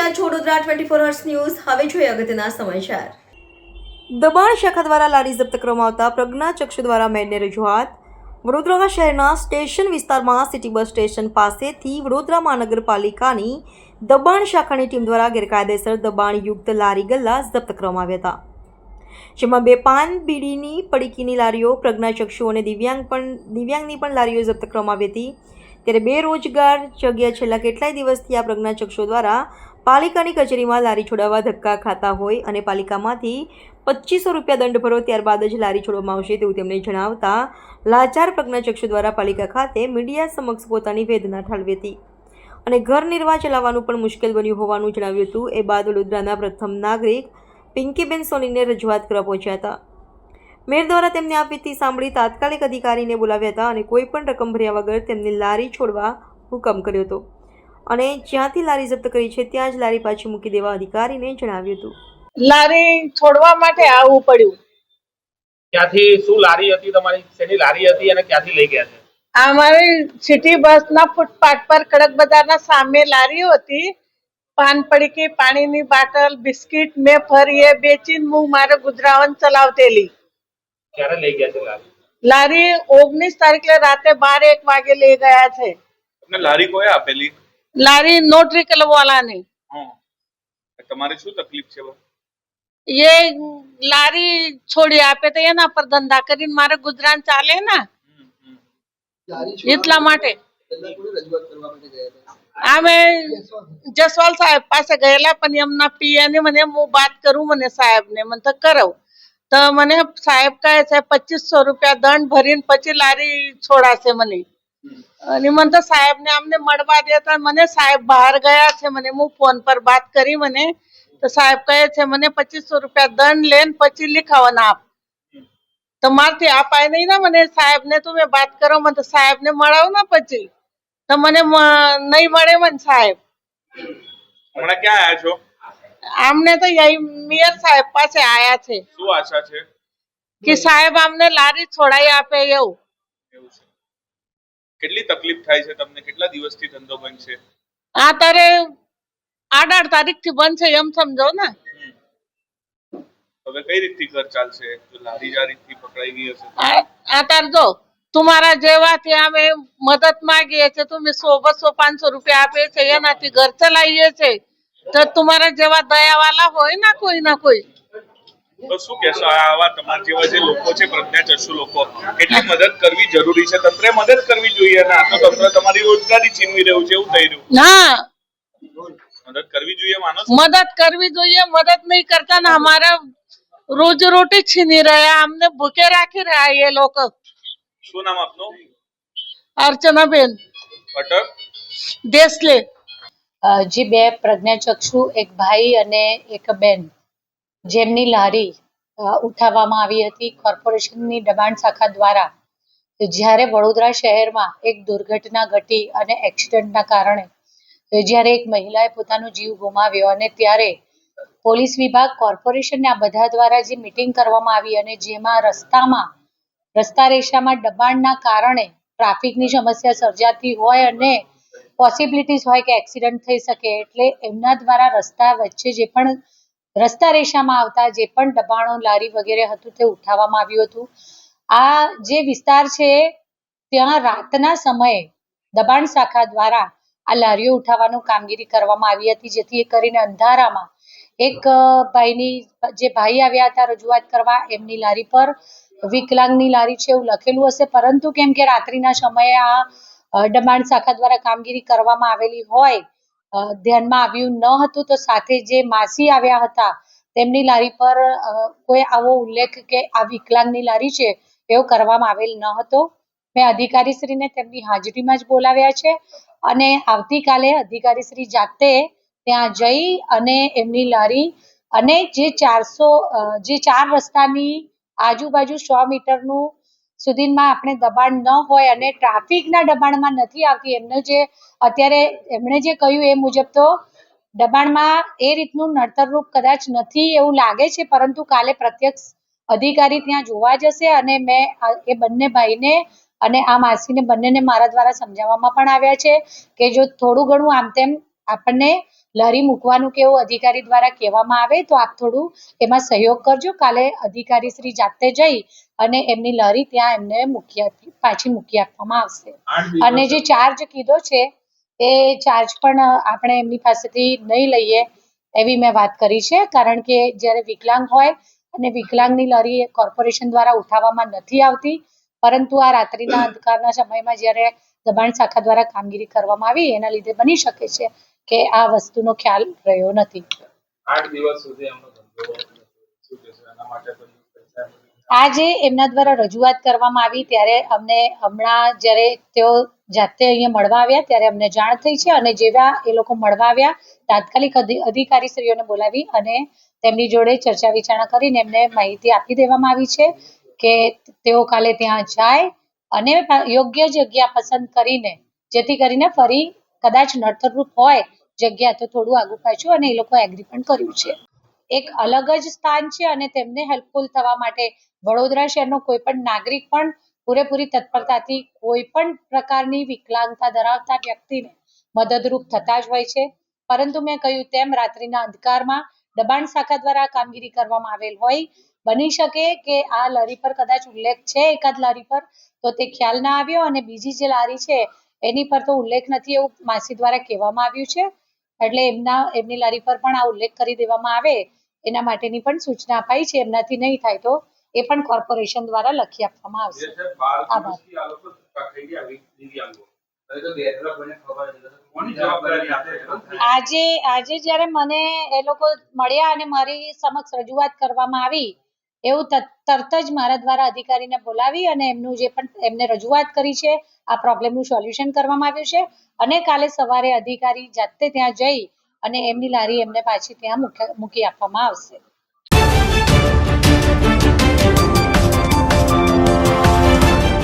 રહ્યા છો Vadodara 24 hours news. હવે જોઈએ અગત્યના સમાચાર. દબાણ શાખા દ્વારા લારી જપ્ત કરવામાં આવતા પ્રજ્ઞાચક્ષુ દ્વારા મેયરને રજૂઆત. વડોદરા શહેરના સ્ટેશન વિસ્તારમાં સિટી બસ સ્ટેશન પાસેથી વડોદરા મહાનગરપાલિકાની દબાણ શાખાની ટીમ દ્વારા ગેરકાયદેસર દબાણયુક્ત લારી ગલ્લા જપ્ત કરવામાં આવ્યા હતા, જેમાં 2 પાન બીડીની પડીકીની લારીઓ, પ્રજ્ઞાચક્ષુ અને દિવ્યાંગની પણ લારીઓ જપ્ત કરવામાં આવી હતી. ત્યારે બેરોજગાર જગ્યા છેલ્લા કેટલાય દિવસથી આ પ્રજ્ઞાચક્ષુઓ દ્વારા પાલિકાની કચેરીમાં લારી છોડાવવા ધક્કા ખાતા હોય અને પાલિકામાંથી 2500 રૂપિયા દંડ ભરો ત્યારબાદ જ લારી છોડવામાં આવશે તેવું તેમણે જણાવતા લાચાર પ્રજ્ઞાચક્ષુ દ્વારા પાલિકા ખાતે મીડિયા સમક્ષ પોતાની વેદના ઠાલવી હતી અને ઘર નિર્વાહ ચલાવવાનું પણ મુશ્કેલ બન્યું હોવાનું જણાવ્યું હતું. એ બાદ વડોદરાના પ્રથમ નાગરિક પિંકીબેન સોનીને રજૂઆત કરવા પહોંચ્યા હતા. મેયર દ્વારા તેમની આપવીતી સાંભળી તાત્કાલિક અધિકારીને બોલાવ્યા હતા અને કોઈ પણ રકમ ભર્યા વગર તેમની લારી છોડવા હુકમ કર્યો હતો અને જ્યાંથી લારી જપ્ત કરી છે ત્યાં જ લારી પાછી મૂકી દેવા અધિકારીને જણાવ્યું હતું. લારી છોડવા માટે આવવું પડ્યું. ક્યાંથી શું લારી હતી તમારી? શેની લારી હતી અને ક્યાંથી લઈ ગયા છે? અમારી સિટી બસના ફૂટપાથ પર કડક બજારના સામે લારીઓ હતી. પાન પડીકી, પાણીની બાટલ, બિસ્કિટ મેં ફરી એ બેચીને હું મારે ગુજરાન ચલાવતેલી. ક્યારે લઈ ગયા છે લારી? લારી 19 તારીખે રાતે 12-1 વાગે લઈ ગયા છે. તમને લારી કોએ આપેલી? લારી નોટરી કલવાલાની. તમારે શું તકલીફ છે? ये लारी छोड़ी આપે તો એના પર ધંધા કરીને મારે ગુજરાન ચાલે ને, એટલા માટે અમે જસવાલ સાહેબ પાસે ગયેલા પણ એમના પીએને મને હું વાત કરું, મને સાહેબને મને તો કરાવ તો મને સાહેબ કહે છે 2500 રૂપિયા દંડ ભરીને પછી લારી છોડાશે મને. અને મને તો સાહેબને અમને મળવા દેતા, મને સાહેબ બહાર ગયા છે, મને હું ફોન પર વાત કરી મને તો સાહેબ કહે છે મને 2500 રૂપિયા દંડ લેને પછી लिखावाना આપ. તો મારથી આપાય નહીં ને મને સાહેબને, તમે વાત કરો મને તો સાહેબને મળાવો ને પછી તો મને નહીં મળે મને સાહેબ. હમણાં ક્યાં આયા છો? આમને તો यही મેયર સાહેબ પાસે આયા છે શું આશા છે? કે સાહેબ અમને લારી છોડાઈ આપે એવું. એવું છે. કેટલી તકલીફ થાય છે તમને? કેટલા દિવસથી ધંધો બંધ છે? આ તારે 8 તારીખથી બંધ છે એમ સમજો ને. હવે કઈ રીતથી ઘર ચાલશે? જો લારી આ રીતથી પકડાઈ ગઈ હશે આ તાર જો તમારા જેવાથી અમે મદદ માંગીએ છીએ, તમે 100, 200, 500 રૂપિયા આપે છે એનાથી ઘર ચલાવીએ છે. તો તમારા જેવા દયાવાલા હોય ને કોઈ ના કોઈ તો શું કહેશો? આવા તમારા જેવા જે લોકો છે, પ્રજ્ઞાચક્ષુ લોકો, કેટલી મદદ કરવી જરૂરી છે? તંત્રે મદદ કરવી જોઈએ અને આ તો તંત્ર તમારી રોજગારી છીનવી રહ્યું છે એવું થઈ રહ્યું. ના, મદદ કરવી જોઈએ માનો છો? મદદ કરવી જોઈએ. મદદ નહીં કરતા ને हमारा रोजी रोटी छीनी રહ્યા, અમને ભૂखे રાખી રહ્યા એ લોકો. શું નામ આપનું? અર્ચનાબેન અટક દેસલે. જે 2 પ્રજ્ઞાચક્ષુ, એક ભાઈ અને એક બેન, જેમની લારી ઉઠાવવામાં આવી હતી કોર્પોરેશનની દબાણ શાખા દ્વારા. જ્યારે વડોદરા શહેરમાં એક દુર્ઘટના ઘટી અને એક્સિડન્ટના કારણે જ્યારે એક મહિલાએ પોતાનો જીવ ગુમાવ્યો અને ત્યારે પોલીસ વિભાગ, કોર્પોરેશન આ બધા દ્વારા જે મીટિંગ કરવામાં આવી અને જેમાં રસ્તા રેસામાં દબાણના કારણે ટ્રાફિકની સમસ્યા સર્જાતી હોય અને પોસિબિલિટીઝ હોય કે એક્સિડન્ટ થઈ શકે, એટલે એમના દ્વારા રસ્તા વચ્ચે જે પણ રસ્તા રેસામાં આવતા જે પણ દબાણો, લારી વગેરે હતું તે ઉઠાવવામાં આવ્યું હતું. આ જે વિસ્તાર છે ત્યાં રાતના સમયે દબાણ શાખા દ્વારા આ લારીઓ ઉઠાવવાનું કામગીરી કરવામાં આવી હતી, જેથી કરીને અંધારામાં એક જે ભાઈ આવ્યા હતા રજૂઆત કરવા, એમની લારી પર વિકલાંગની લારી છે એવું લખેલું હશે, પરંતુ કેમ કે રાત્રિના સમયે આ દબાણ શાખા દ્વારા કામગીરી કરવામાં આવેલી હોય ધ્યાનમાં આવ્યું ન હતું, તો સાથે જે માસી આવ્યા હતા તેમની લારી પર કોઈ આવો ઉલ્લેખ કે આ વિકલાંગની લારી છે એવો કરવામાં આવેલ ન હતો. મેં અધિકારીશ્રીને તેમની હાજરીમાં જ બોલાવ્યા છે અને આવતીકાલે અધિકારીશ્રી જાતે ત્યાં જઈ અને એમની લારી અને જે 4 રસ્તાની આજુબાજુ 100 મીટરનું સુધીમાં આપણે દબાણ ન હોય અને ટ્રાફિકના દબાણમાં નથી આવતી, એમણે જે કહ્યું એ મુજબ તો દબાણમાં એ રીતનું નડતરરૂપ કદાચ નથી એવું લાગે છે, પરંતુ કાલે પ્રત્યક્ષ અધિકારી ત્યાં જોવા જશે અને મેં એ બંને ભાઈને અને આ માસીને બંનેને મારા દ્વારા સમજાવવામાં પણ આવ્યા છે કે જો થોડું ઘણું આમ તેમ આપણને લારી મૂકવાનું કે એવું અધિકારી દ્વારા કહેવામાં આવે તો આપ થોડું એમાં સહયોગ કરજો. કાલે અધિકારી શ્રી જાતે જઈ અને એમની લારી ત્યાં એમને પાછી મૂકી આપવામાં આવશે. અને જે ચાર્જ કીધો છે એ ચાર્જ પણ આપણે એમની પાસેથી નહીં લઈએ એવી મેં વાત કરી છે, કારણ કે જ્યારે વિકલાંગ હોય અને વિકલાંગની લારી કોર્પોરેશન દ્વારા ઉઠાવવામાં નથી આવતી, પરંતુ આ રાત્રિના અંધકારના સમયમાં જ્યારે દબાણ શાખા દ્વારા કામગીરી કરવામાં આવી એના લીધે બની શકે છે કે આ વસ્તુનો ખ્યાલ રહ્યો નથી. 8 દિવસ સુધી એમનો ધંધો શું કહેશો એના માટે કોઈ પૈસા આજે એમના દ્વારા રજૂઆત કરવામાં આવી ત્યારે અમને હમણાં જ્યારે તેઓ જાતે અહીંયા મળવા આવ્યા ત્યારે અમને જાણ થઈ છે, અને જેવા એ લોકો મળવા આવ્યા તાત્કાલિક અધિકારીશ્રીઓને બોલાવી અને તેમની જોડે ચર્ચા વિચારણા કરીને એમને માહિતી આપી દેવામાં આવી છે કે તેઓ કાલે ત્યાં જાય અને યોગ્ય જગ્યા પસંદ કરીને, જેથી કરીને ફરી કદાચ નડતરરૂપ હોય જગ્યા તો થોડું આગુ પાછું, અને એ લોકો એગ્રી પણ કર્યું છે. એક અલગ જ સ્થાન છે અને તેમને હેલ્પફુલ થવા માટે વડોદરા શહેરનો કોઈ પણ નાગરિક પણ પૂરેપૂરી તત્પરતાથી કોઈ પણ પ્રકારની વિકલાંગતા ધરાવતા વ્યક્તિને મદદરૂપ થતા જ હોય છે. પરંતુ મેં કહ્યું તેમ રાત્રિના અંધકારમાં દબાણ શાખા દ્વારા કામગીરી કરવામાં આવેલ હોય, બની શકે કે આ લારી પર કદાચ ઉલ્લેખ છે એકાદ લારી પર તો તે ખ્યાલ ના આવ્યો, અને બીજી જે લારી છે એની પર તો ઉલ્લેખ નથી એવું માસી દ્વારા કહેવામાં આવ્યું છે, એટલે એમની લારી પર પણ આ ઉલ્લેખ કરી દેવામાં આવે એના માટેની પણ સૂચના અપાઈ છે. એમનાથી નહીં થાય તો એ પણ કોર્પોરેશન દ્વારા લખી આપવામાં આવશે. આભાર. આજે જ્યારે મને એ લોકો મળ્યા અને મારી સમક્ષ રજૂઆત કરવામાં આવી એવું તરત જ મારા દ્વારા અધિકારીને બોલાવી અને એમનું જે પણ એમને રજૂઆત કરી છે આ પ્રોબ્લેમનું સોલ્યુશન કરવામાં આવ્યું છે, અને કાલે સવારે અધિકારી જાતે ત્યાં જઈ અને એમની લારી એમને પાછી ત્યાં મૂકી આપવામાં આવશે.